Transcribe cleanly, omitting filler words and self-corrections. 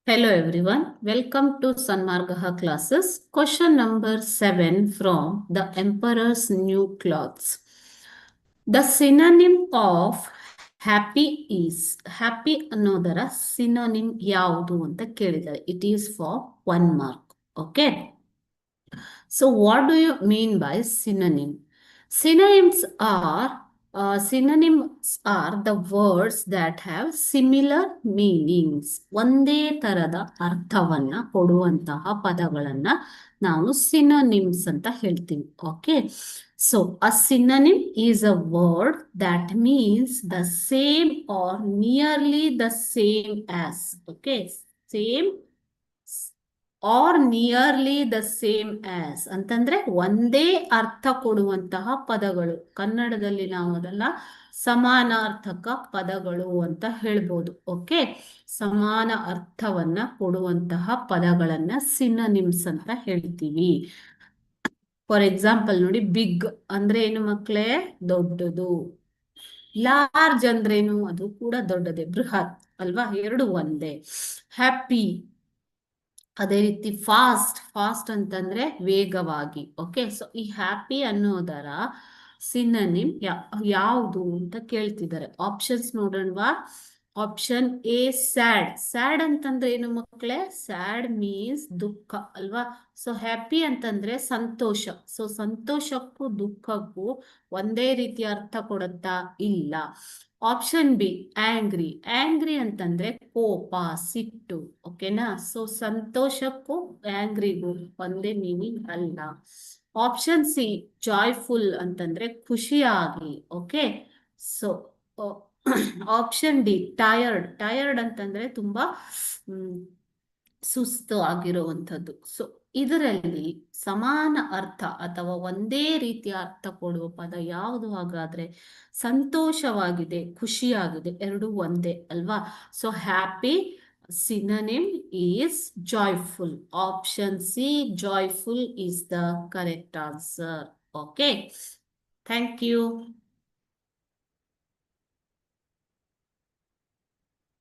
Hello everyone, welcome to Sanmargaha classes. Question number 7 from The Emperor's New Clothes. The synonym of happy is happy ಅನ್ನೋದರ synonym ಯಾವುದು ಅಂತ ಕೇಳಿದ್ದಾರೆ. It is for 1 mark. Okay. So what do you mean by synonym? Synonyms are the words that have similar meanings. ಒಂದೇ ತರದ ಅರ್ಥವನ್ನ ಕೊಡುವಂತಹ ಪದಗಳನ್ನ ನಾವು ಸಿನೋನಿಮ್ಸ್ ಅಂತ ಹೇಳ್ತೀವಿ. Okay, so a synonym is a word that means the same or nearly the same as. Okay, same are nearly the same as ಅಂತಂದ್ರೆ ಒಂದೇ ಅರ್ಥ ಕೊಡುವಂತಹ ಪದಗಳು. ಕನ್ನಡದಲ್ಲಿ ನಾವು ಅದನ್ನ ಸಮಾನಾರ್ಥಕ ಪದಗಳು ಅಂತ ಹೇಳ್ಬೋದು. ಓಕೆ, ಸಮಾನ ಅರ್ಥವನ್ನ ಕೊಡುವಂತಹ ಪದಗಳನ್ನ ಸಿನೋನಿಮ್ಸ್ ಅಂತ ಹೇಳ್ತೀವಿ. ಫಾರ್ ಎಕ್ಸಾಂಪಲ್ ನೋಡಿ, ಬಿಗ್ ಅಂದ್ರೆ ಏನು ಮಕ್ಕಳೇ? ದೊಡ್ಡದು. ಲಾರ್ಜ್ ಅಂದ್ರೇನು? ಅದು ಕೂಡ ದೊಡ್ಡದೇ, ಬೃಹತ್ ಅಲ್ವಾ? ಎರಡು ಒಂದೇ. ಹ್ಯಾಪಿ ಅದೇ ರೀತಿ ಫಾಸ್ಟ್ ಅಂತಂದ್ರೆ ವೇಗವಾಗಿ. ಓಕೆ, ಸೊ ಈ ಹ್ಯಾಪಿ ಅನ್ನೋದರ ಸಿನೋನಿಮ್ ಯಾವುದು ಅಂತ ಕೇಳ್ತಿದ್ದಾರೆ. ಆಪ್ಷನ್ಸ್ ನೋಡೋಣವಾ? ಆಪ್ಷನ್ ಎ ಸ್ಯಾಡ್ ಅಂತಂದ್ರೆ ಏನು ಮಕ್ಕಳೇ? ಸ್ಯಾಡ್ ಮೀನ್ಸ್ ದುಃಖ ಅಲ್ವಾ? ಸೊ ಹ್ಯಾಪಿ ಅಂತಂದ್ರೆ ಸಂತೋಷ. ಸೊ ಸಂತೋಷಕ್ಕೂ ದುಃಖಕ್ಕೂ ಒಂದೇ ರೀತಿಯ ಅರ್ಥ ಕೊಡುತ್ತಾ? ಇಲ್ಲ. ಆಪ್ಷನ್ ಬಿ ಆಂಗ್ರಿ ಅಂತಂದ್ರೆ ಕೋಪ, ಸಿಟ್ಟು. ಓಕೆನಾ? ಸೊ ಸಂತೋಷಕ್ಕೂ ಆಂಗ್ರಿಗೂ ಒಂದೇ ಮೀನಿಂಗ್ ಅಲ್ಲ. ಆಪ್ಷನ್ ಸಿ ಜಾಯ್ಫುಲ್ ಅಂತಂದ್ರೆ ಖುಷಿಯಾಗಿ. Okay, so option D tired ಅಂತಂದ್ರೆ ತುಂಬಾ ಸುಸ್ತು ಆಗಿರುವಂಥದ್ದು. ಸೊ ಇದರಲ್ಲಿ ಸಮಾನ ಅರ್ಥ ಅಥವಾ ಒಂದೇ ರೀತಿಯ ಅರ್ಥ ಕೊಡುವ ಪದ ಯಾವುದು? ಹಾಗಾದ್ರೆ ಸಂತೋಷವಾಗಿದೆ, ಖುಷಿಯಾಗಿದೆ, ಎರಡು ಒಂದೇ ಅಲ್ವಾ? So happy synonym is joyful. Option C, joyful is the correct answer. Okay, thank you.